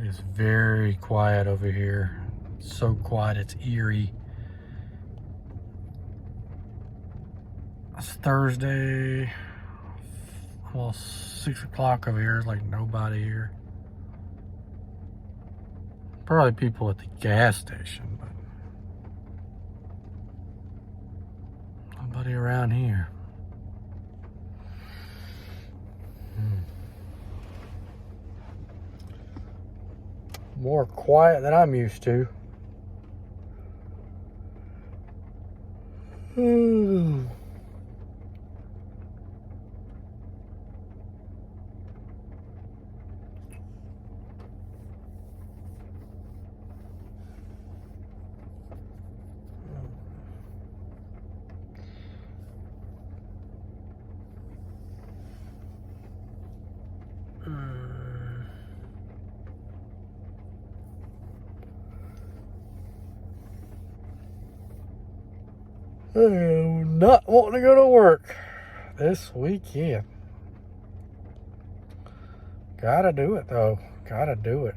is very quiet over here. So quiet, it's eerie. It's Thursday. Well, 6 o'clock over here. There's like nobody here. Probably people at the gas station, but nobody around here. More quiet than I'm used to. I'm not wanting to go to work this weekend. Gotta do it though. Gotta do it.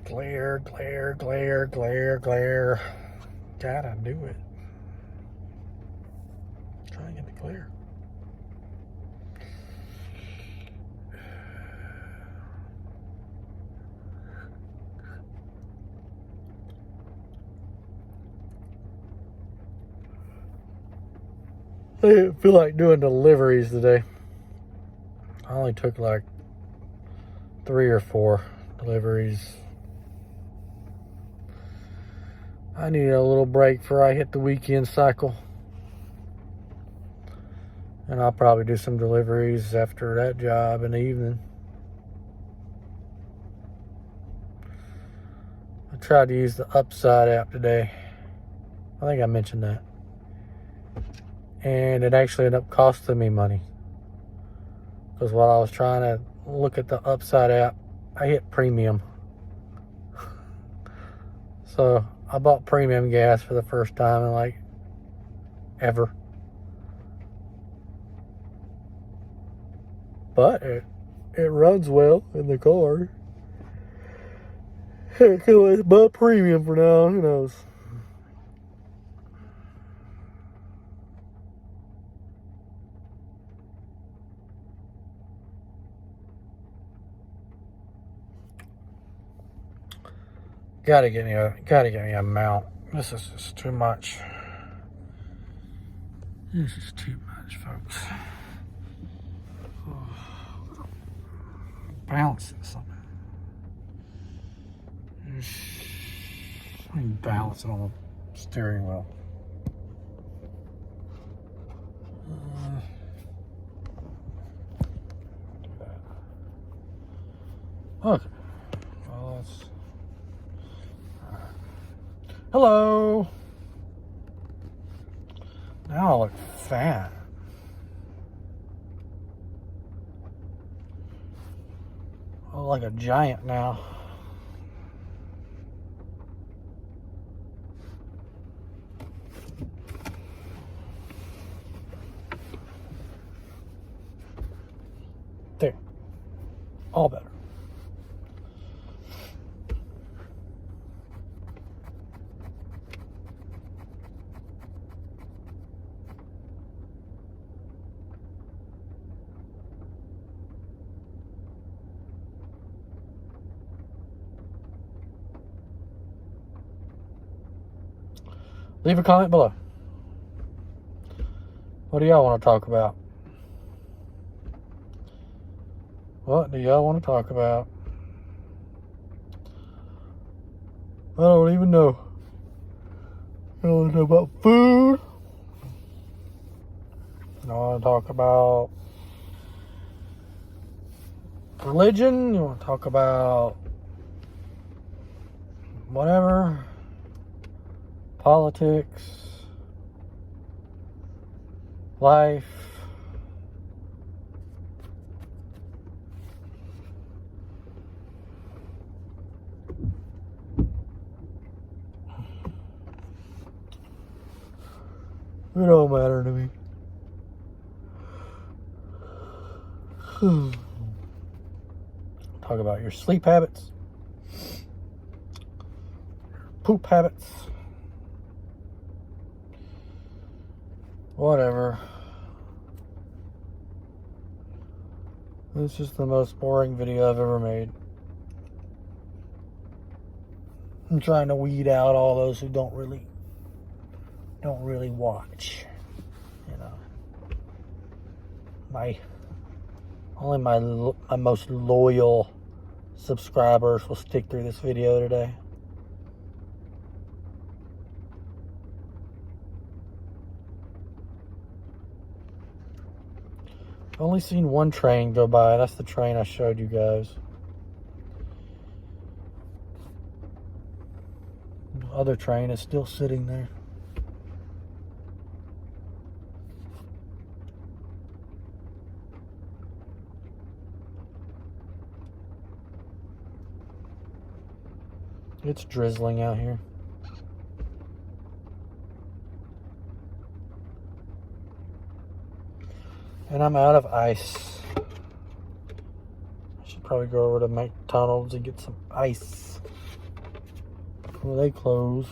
Glare, glare, glare, glare, glare. Gotta do it. Try and get the glare. I didn't feel like doing deliveries today. I only took like 3 or 4 deliveries. I need a little break before I hit the weekend cycle. And I'll probably do some deliveries after that job in the evening. I tried to use the Upside app today. I think I mentioned that. And it actually ended up costing me money. Because while I was trying to look at the Upside app, I hit premium. So I bought premium gas for the first time in like ever. But it runs well in the car. So it's about premium for now, who knows. Gotta get me a mount. This is just too much. This is too much, folks. Balance this on. I can balance it on the steering wheel. Okay. Well, let's. Hello. Now I look fat. I look like a giant now. There. All better. Leave a comment below. What do y'all want to talk about? What do y'all want to talk about? I don't even know. I want to talk about food. I want to talk about religion. You want to talk about whatever. Politics. Life. It don't matter to me. Talk about your sleep habits, poop habits, whatever. This is the most boring video I've ever made. I'm trying to weed out all those who don't really watch. You know, only my most loyal subscribers will stick through this video today. I've only seen one train go by. That's the train I showed you guys. The other train is still sitting there. It's drizzling out here. And I'm out of ice. I should probably go over to McDonald's and get some ice before they close.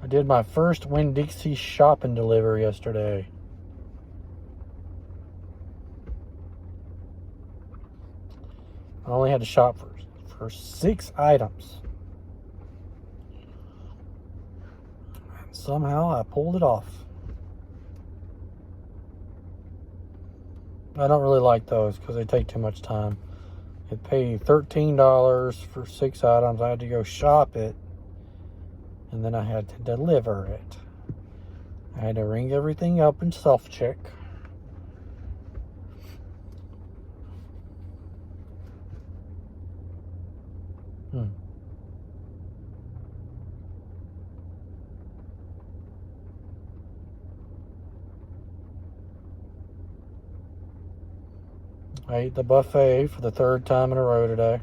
I did my first Winn-Dixie shop and deliver yesterday. I only had to shop for 6 items. And somehow I pulled it off. I don't really like those because they take too much time. It paid $13 for 6 items. I had to go shop it. And then I had to deliver it. I had to ring everything up and self-check. I ate the buffet for the 3rd time in a row today.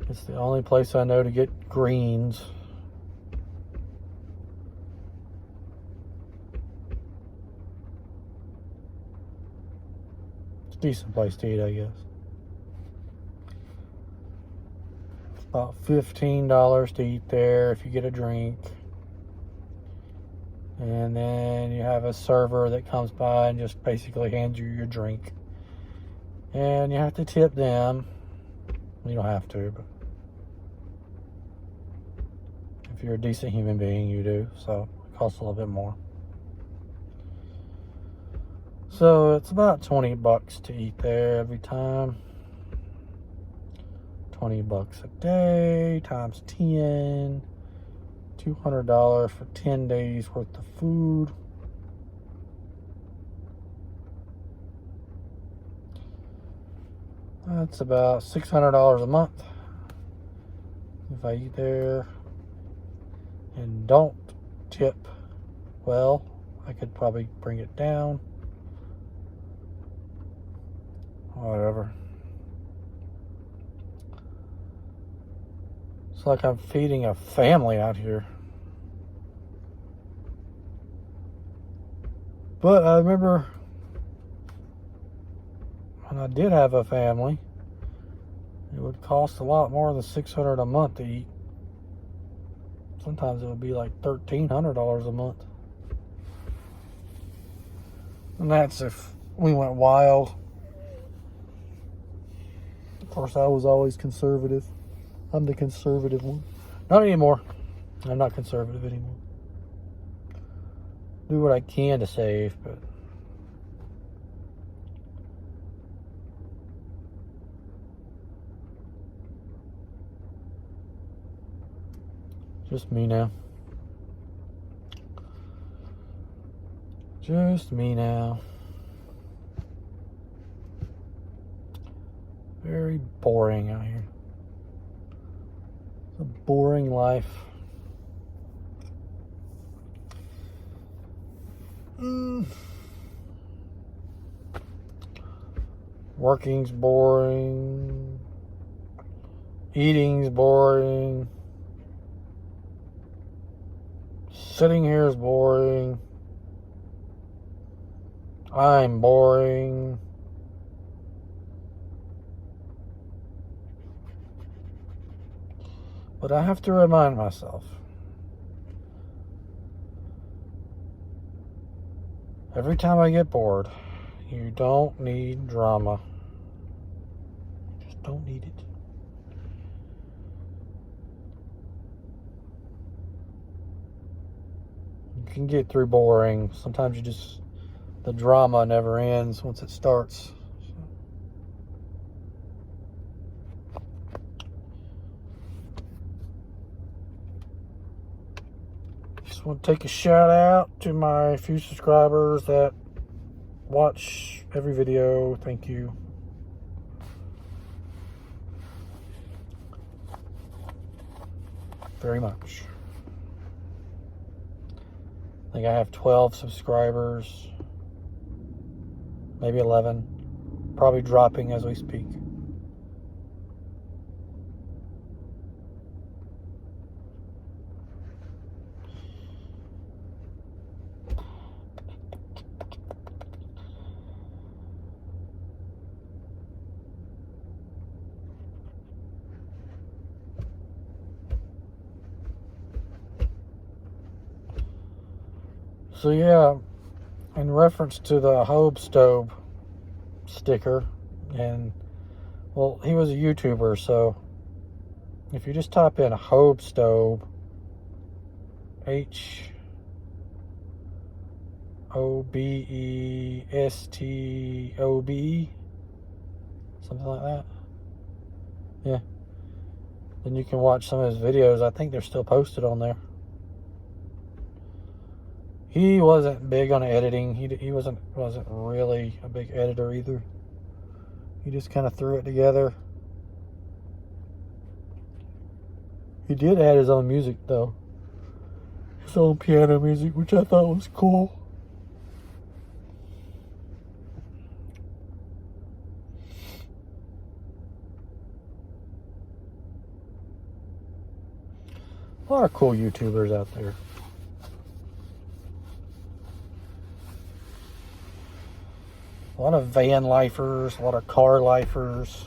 It's the only place I know to get greens. Decent place to eat, I guess. It's about $15 to eat there if you get a drink. And then you have a server that comes by and just basically hands you your drink. And you have to tip them. You don't have to, but if you're a decent human being, you do. So it costs a little bit more. So it's about $20 to eat there every time. $20 a day times 10. $200 for 10 days worth of food. That's about $600 a month. If I eat there and don't tip well, I could probably bring it down. Whatever. It's like I'm feeding a family out here. But I remember when I did have a family, it would cost a lot more than $600 a month to eat. Sometimes it would be like $1,300 a month. And that's if we went wild. Of course, I was always conservative. I'm the conservative one. Not anymore. I'm not conservative anymore. Do what I can to save, but just me now. Just me now. Very boring out here. It's a boring life. Working's boring. Eating's boring. Sitting here is boring. I'm boring. But I have to remind myself. Every time I get bored, you don't need drama. You just don't need it. You can get through boring. Sometimes the drama never ends once it starts. Just want to take a shout out to my few subscribers that watch every video. Thank you. Very much. I think I have 12 subscribers, maybe 11, probably dropping as we speak. So yeah, in reference to the Hobe stove sticker, and well, he was a YouTuber, so if you just type in Hobe stove, HOBESTOB, something like that. Yeah. Then you can watch some of his videos. I think they're still posted on there. He wasn't big on editing. He wasn't really a big editor either. He just kind of threw it together. He did add his own music though. His own piano music, which I thought was cool. A lot of cool YouTubers out there. A lot of van lifers, a lot of car lifers.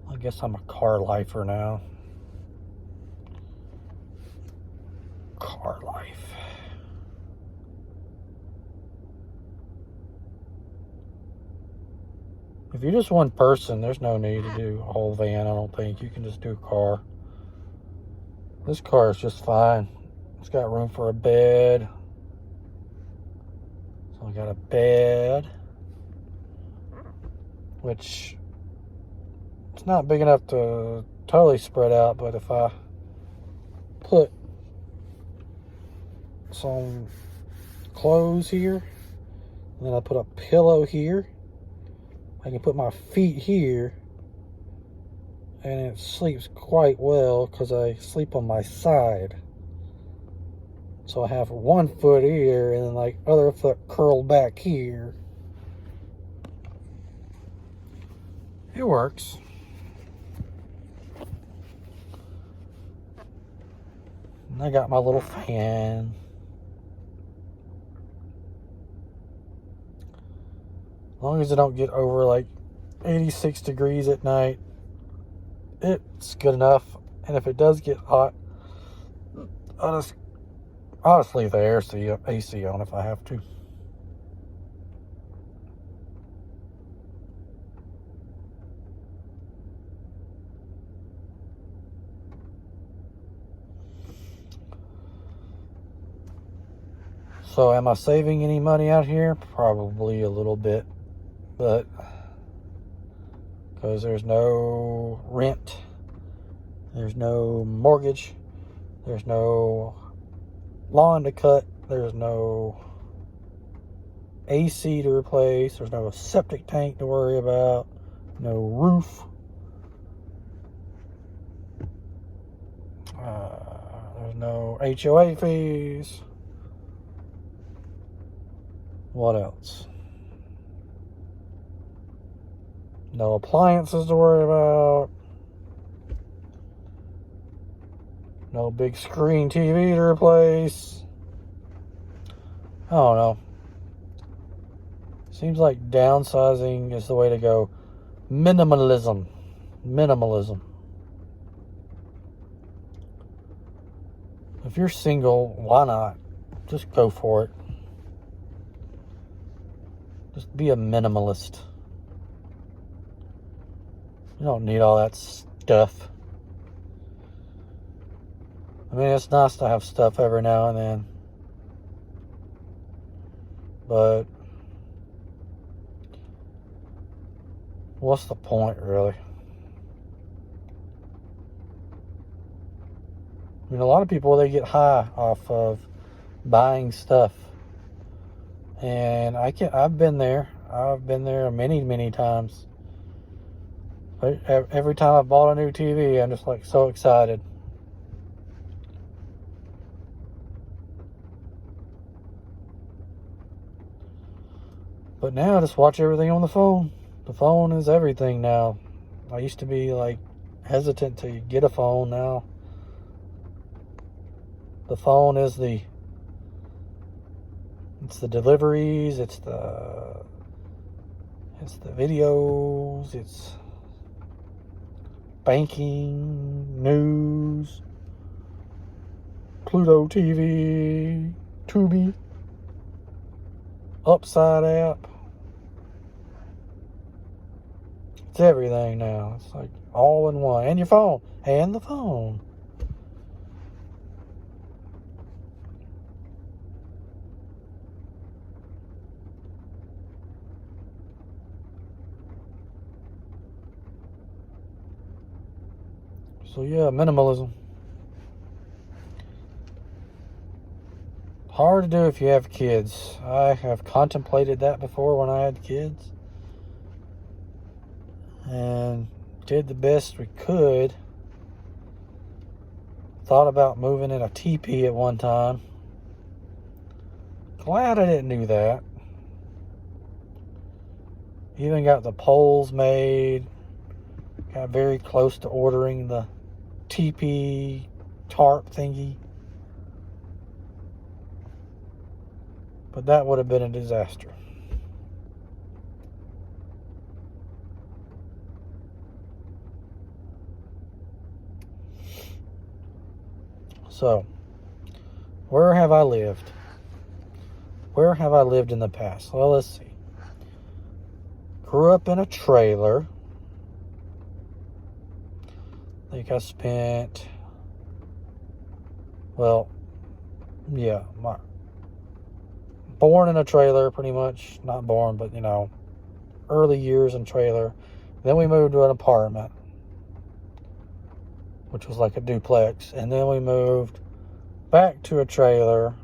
I guess I'm a car lifer now. Car life. If you're just one person, there's no need to do a whole van, I don't think. You can just do a car. This car is just fine. It's got room for a bed. So I got a bed, which it's not big enough to totally spread out, but if I put some clothes here, and then I put a pillow here, I can put my feet here, and it sleeps quite well because I sleep on my side. So I have one foot here and then like other foot curled back here. It works. And I got my little fan. As long as I don't get over like 86 degrees at night, it's good enough. And if it does get hot, I'll just leave the AC on if I have to. So am I saving any money out here? Probably a little bit, but because there's no rent, there's no mortgage, there's no lawn to cut, there's no AC to replace, there's no septic tank to worry about, no roof, There's no HOA fees. What else? No appliances to worry about. No big screen TV to replace. I don't know. Seems like downsizing is the way to go. Minimalism. If you're single, why not? Just go for it. Just be a minimalist. You don't need all that stuff. I mean, it's nice to have stuff every now and then. But what's the point, really? I mean, a lot of people, they get high off of buying stuff. And I've been there. I've been there many times. But every time I bought a new TV, I'm just like so excited. But now I just watch everything on the phone. The phone is everything now. I used to be like hesitant to get a phone. Now the phone is it's the deliveries, it's the videos, it's banking, news, Pluto TV, Tubi, Upside app. It's everything now. It's like all in one. And your phone. And the phone. So yeah, minimalism. Hard to do if you have kids. I have contemplated that before when I had kids. And did the best we could. Thought about moving in a teepee at one time. Glad I didn't do that. Even got the poles made. Got very close to ordering the teepee tarp thingy. But that would have been a disaster. So, where have I lived? Where have I lived in the past? Well, let's see. Grew up in a trailer. I think I spent, born in a trailer pretty much. Not born, but early years in trailer. Then we moved to an apartment, which was like a duplex. And then we moved back to a trailer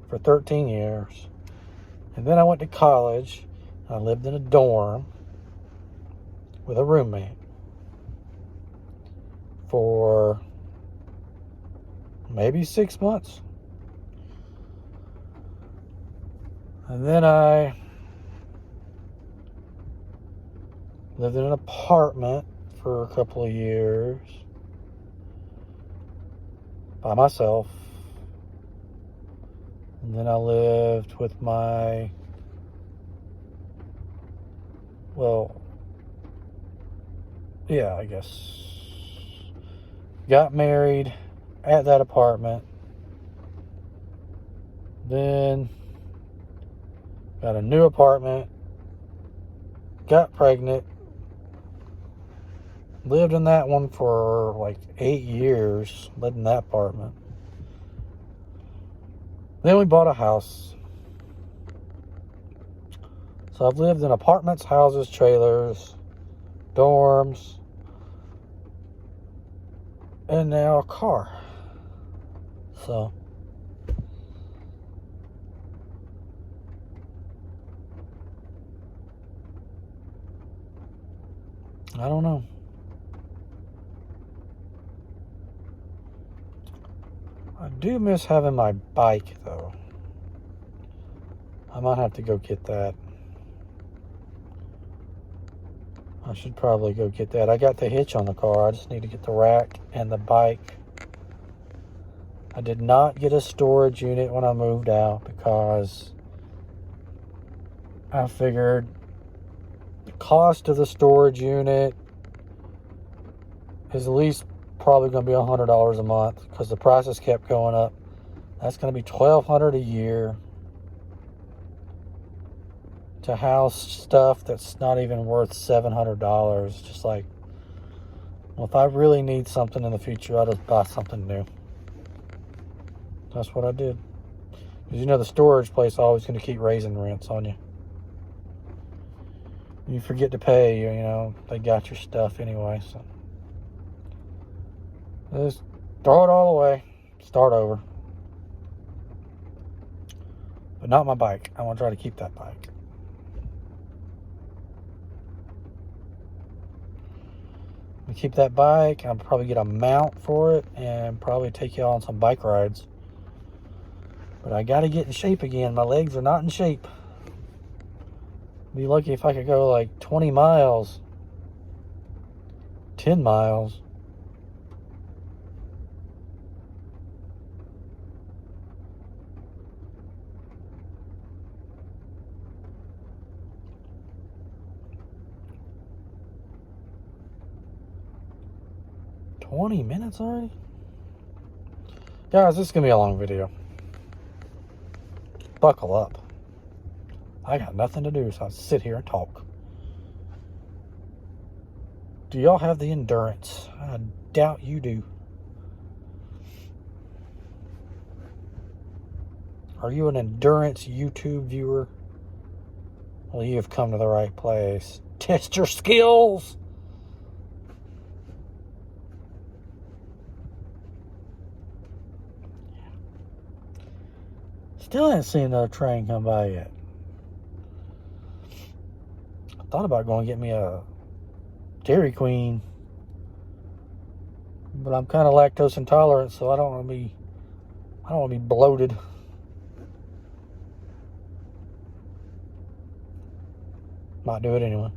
for 13 years. And then I went to college. I lived in a dorm with a roommate for maybe 6 months. And then I lived in an apartment for a couple of years by myself. And then I lived with my, I guess, got married at that apartment. Then got a new apartment, got pregnant, lived in that one for like 8 years, lived in that apartment. Then we bought a house. So I've lived in apartments, houses, trailers, dorms, and now a car. So I don't know. I do miss having my bike, though. I might have to go get that. I should probably go get that. I got the hitch on the car. I just need to get the rack and the bike. I did not get a storage unit when I moved out because I figured the cost of the storage unit is at least probably going to be $100 a month because the prices kept going up. That's going to be $1,200 a year to house stuff that's not even worth $700. Just like, well, if I really need something in the future, I'll just buy something new. That's what I did. Because you know the storage place is always going to keep raising rents on you. You forget to pay, you know, they got your stuff anyway. So just throw it all away, start over. But not my bike. I want to try to keep that bike. We keep that bike. I'll probably get a mount for it and probably take y'all on some bike rides. But I got to get in shape again. My legs are not in shape. Be lucky if I could go like 20 miles, 10 miles. $20 already? Guys, this is going to be a long video. Buckle up. I got nothing to do, so I sit here and talk. Do y'all have the endurance? I doubt you do. Are you an endurance YouTube viewer? Well, you have come to the right place. Test your skills. Still ain't seen no train come by yet. I thought about going to get me a Dairy Queen, but I'm kind of lactose intolerant, so I don't want to be bloated. Might do it anyway.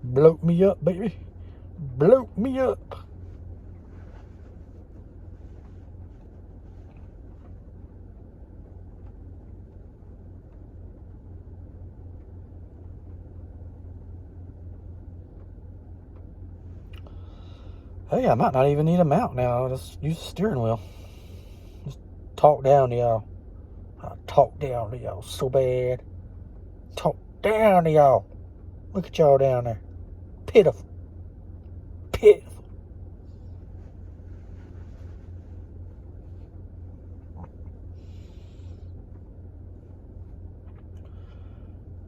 Bloat me up, baby. Bloat me up. Hey, I might not even need a mount now. I'll just use the steering wheel. Just talk down to y'all. I talk down to y'all so bad. Talk down to y'all. Look at y'all down there. Pitiful. Pitiful.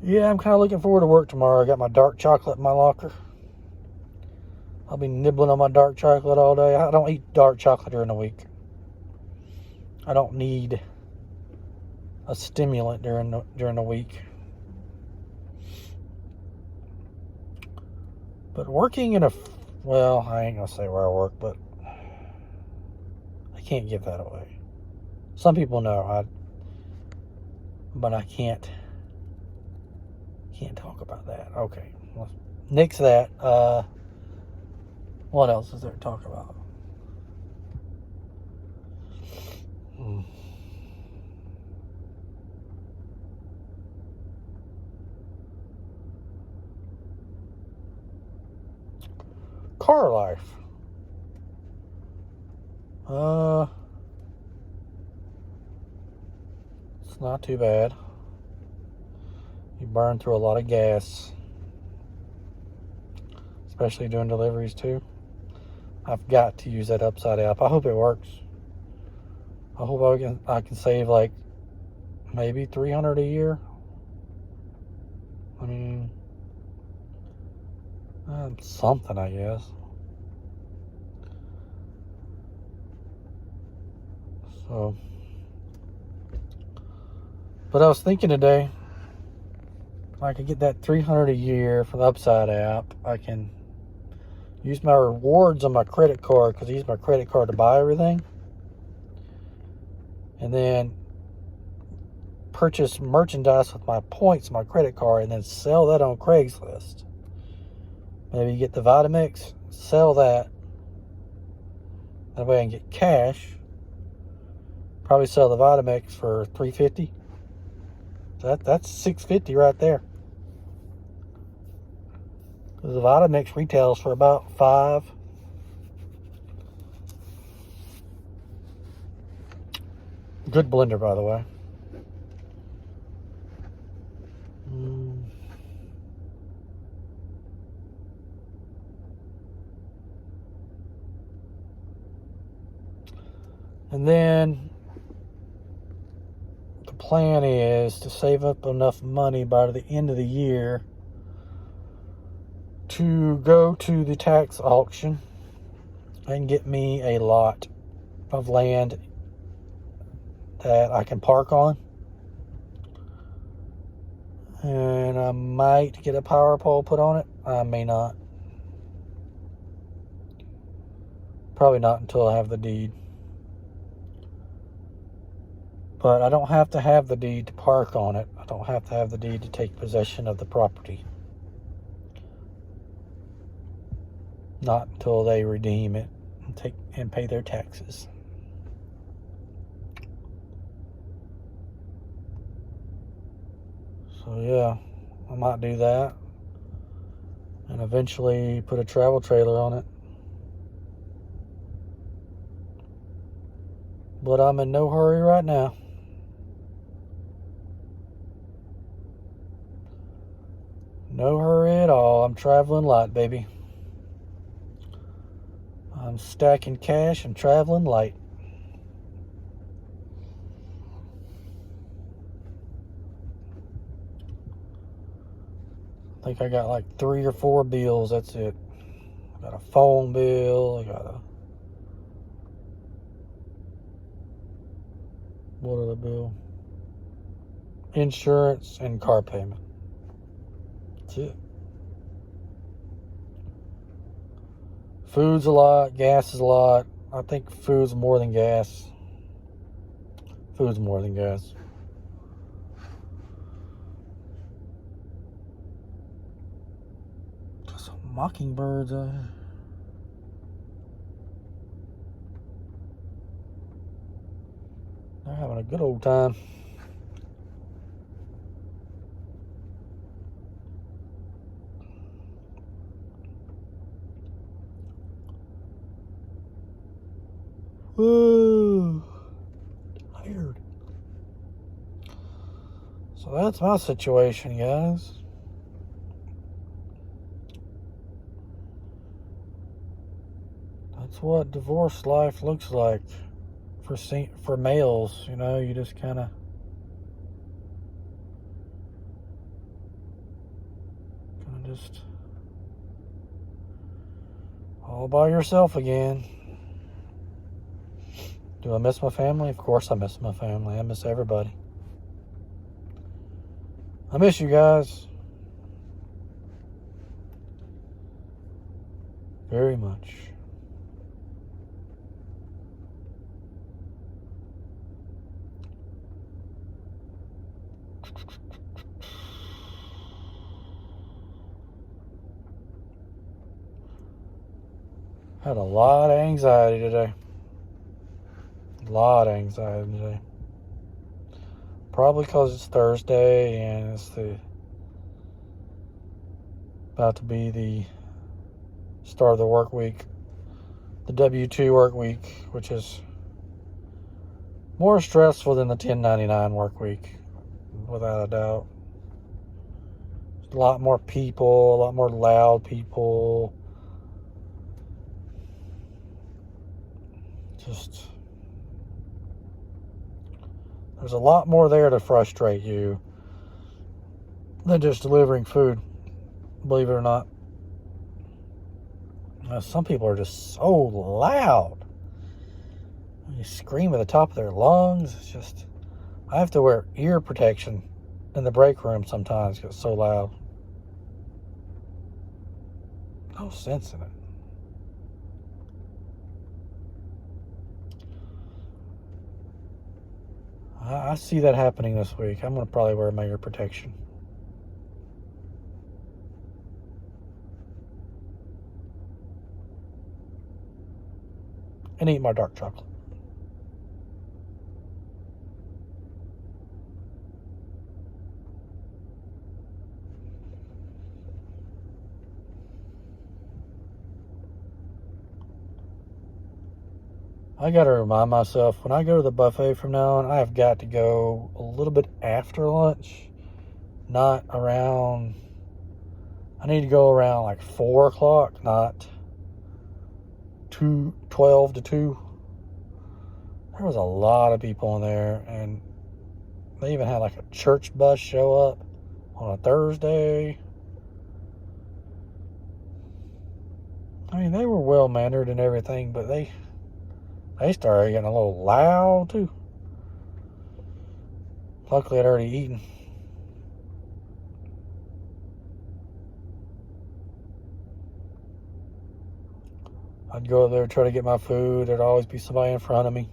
Yeah, I'm kind of looking forward to work tomorrow. I got my dark chocolate in my locker. I'll be nibbling on my dark chocolate all day. I don't eat dark chocolate during the week. I don't need a stimulant during the week. But working in well, I ain't going to say where I work, but I can't give that away. Some people know, but I can't talk about that. Okay, well, nix that. What else is there to talk about? Car life. It's not too bad. You burn through a lot of gas, especially doing deliveries too. I've got to use that Upside app. I hope it works. I hope I can save like maybe $300 a year. I mean, something, I guess. So, but I was thinking today, if I could get that $300 a year for the Upside app, I can use my rewards on my credit card, because I use my credit card to buy everything. and then purchase merchandise with my points, my credit card, and then sell that on Craigslist. Maybe get the Vitamix, sell that. That way I can get cash. Probably sell the Vitamix for $3.50. That's $6.50 right there. The Vitamix retails for about $5. Good blender, by the way. And then the plan is to save up enough money by the end of the year to go to the tax auction and get me a lot of land that I can park on. And I might get a power pole put on it. I may not. Probably not until I have the deed. But I don't have to have the deed to park on it. I don't have to have the deed to take possession of the property. Not until they redeem it and pay their taxes. So yeah, I might do that. And eventually put a travel trailer on it. But I'm in no hurry right now. No hurry at all. I'm traveling light, baby. I'm stacking cash and traveling light. I think I got like 3 or 4 bills. That's it. I got a phone bill. I got a... What other bill? Insurance and car payment. That's it. Food's a lot. Gas is a lot. I think food's more than gas. Food's more than gas. Some mockingbirds. They're having a good old time. Woo! Tired. So that's my situation, guys. That's what divorce life looks like for males. You know, you just kind of just all by yourself again. Do I miss my family? Of course I miss my family. I miss everybody. I miss you guys. Very much. Had a lot of anxiety today. A lot of anxiety today. Probably because it's Thursday and it's about to be the start of the work week. The W-2 work week, which is more stressful than the 1099 work week, without a doubt. There's a lot more people, a lot more loud people. Just, there's a lot more there to frustrate you than just delivering food, believe it or not. Some people are just so loud. You scream at the top of their lungs. It's just, I have to wear ear protection in the break room sometimes because it's so loud. No sense in it. I see that happening this week. I'm going to probably wear my ear protection. And eat my dark chocolate. I got to remind myself, when I go to the buffet from now on, I have got to go a little bit after lunch, not around. I need to go around like 4 o'clock, not 12 to 2. There was a lot of people in there, and they even had like a church bus show up on a Thursday. I mean, they were well mannered and everything, but they started getting a little loud too. Luckily, I'd already eaten. I'd go there, try to get my food. There'd always be somebody in front of me.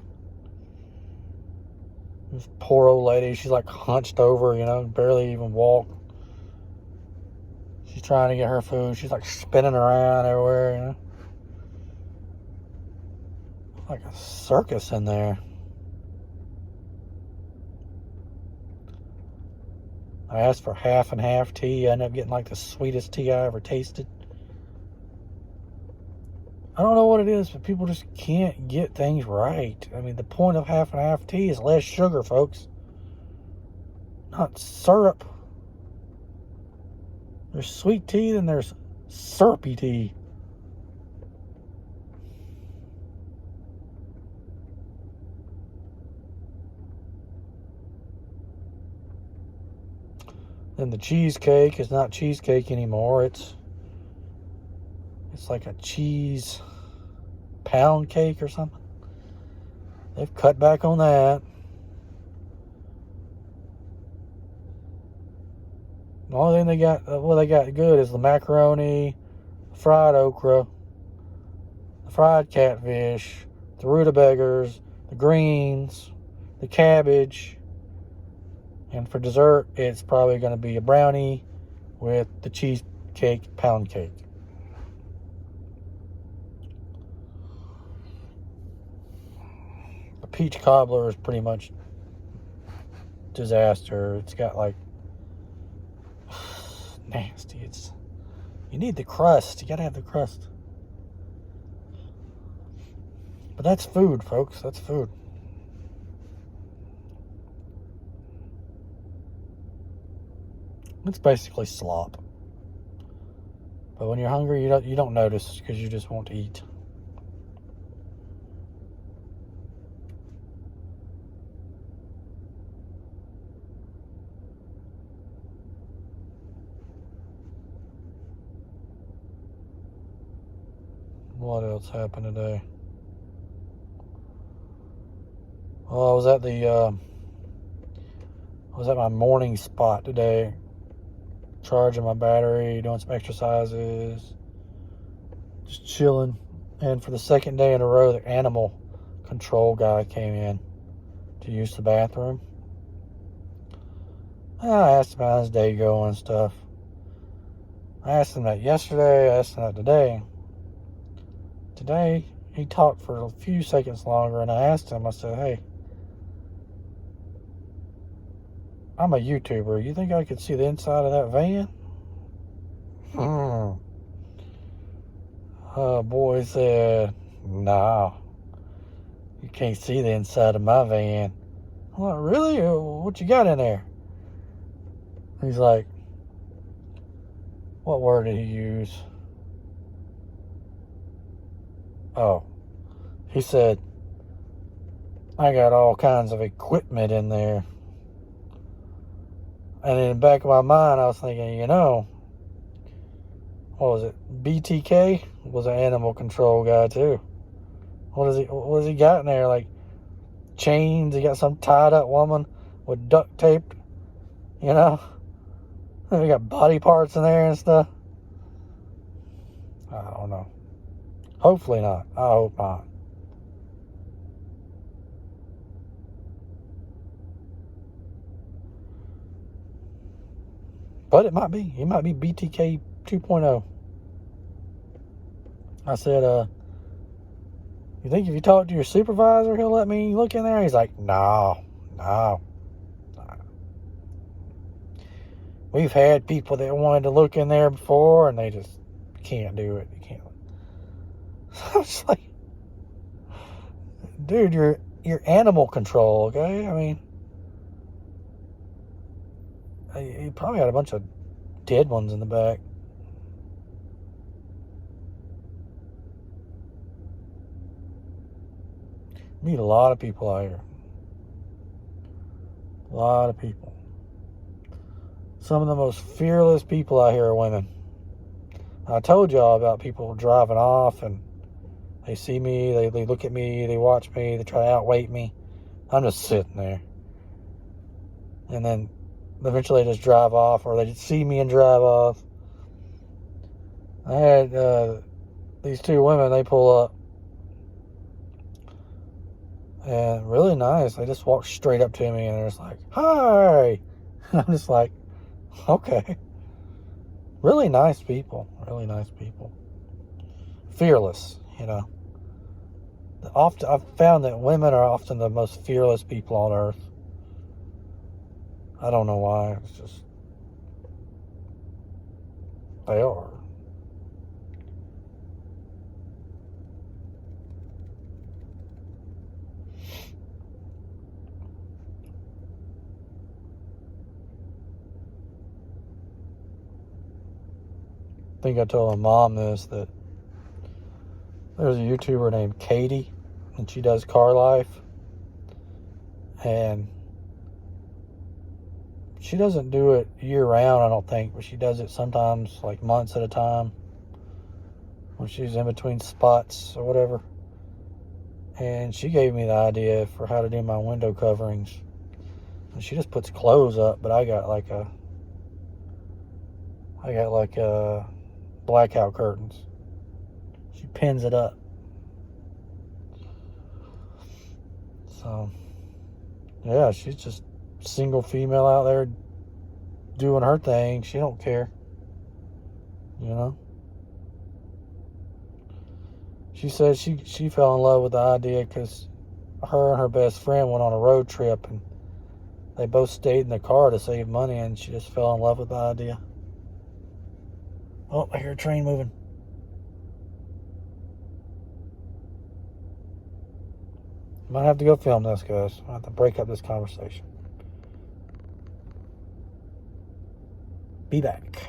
This poor old lady, she's like hunched over, barely even walk. She's trying to get her food. She's like spinning around everywhere, Like a circus in there. I asked for half and half tea. I ended up getting like the sweetest tea I ever tasted. I don't know what it is, but people just can't get things right. I mean, the point of half and half tea is less sugar, folks. Not syrup. There's sweet tea, then there's syrupy tea. Then the cheesecake is not cheesecake anymore. It's like a cheese pound cake or something. They've cut back on that. The only thing they got good is the macaroni, the fried okra, the fried catfish, the rutabagas, the greens, the cabbage. And for dessert, it's probably going to be a brownie with the cheesecake pound cake. The peach cobbler is pretty much disaster. It's got like nasty. You need the crust. You got to have the crust. But that's food, folks. That's food. It's basically slop. But when you're hungry, you don't notice because you just want to eat. What else happened today? Well, I was at my morning spot today, charging my battery, doing some exercises, just chilling. And for the second day in a row, the animal control guy came in to use the bathroom. And I asked him how his day going and stuff. I asked him that yesterday, I asked him that today. Today, he talked for a few seconds longer, and I asked him, I said, hey, I'm a YouTuber. You think I could see the inside of that van? Boy said, nah, you can't see the inside of my van. I'm like, really? What you got in there? He's like, what word did he use? Oh, he said, I got all kinds of equipment in there. And in the back of my mind, I was thinking, what was it? BTK was an animal control guy too. What has he got in there? Like chains? He got some tied up woman with duct tape, He got body parts in there and stuff. I don't know. Hopefully not. I hope not. But it might be. He might be BTK 2.0. I said, you think if you talk to your supervisor, he'll let me look in there? He's like, no. We've had people that wanted to look in there before, and they just can't do it. You can't. I was like, dude, you're animal control, okay? I mean, he probably had a bunch of dead ones in the back. Meet a lot of people out here. A lot of people. Some of the most fearless people out here are women. I told y'all about people driving off and they see me, they look at me, they watch me, they try to outweight me. I'm just sitting there. And then eventually they just drive off, or they just see me and drive off. I had these two women, they pull up. And really nice. They just walked straight up to me and they're just like, hi. And I'm just like, okay. Really nice people. Really nice people. Fearless, you know. Often, I've found that women are often the most fearless people on earth. I don't know why. It's just, they are. I think I told my mom this, that there's a YouTuber named Katie, and she does car life. And she doesn't do it year round, I don't think, but she does it sometimes like months at a time when she's in between spots or whatever. And she gave me the idea for how to do my window coverings. And she just puts clothes up, but I got like blackout curtains. She pins it up. So, yeah, she's just single female out there doing her thing. She don't care, you know. She said she fell in love with the idea because her and her best friend went on a road trip and they both stayed in the car to save money, and she just fell in love with the idea. Oh, I hear a train moving. Might have to go film this, guys. I have to break up this conversation. Be back.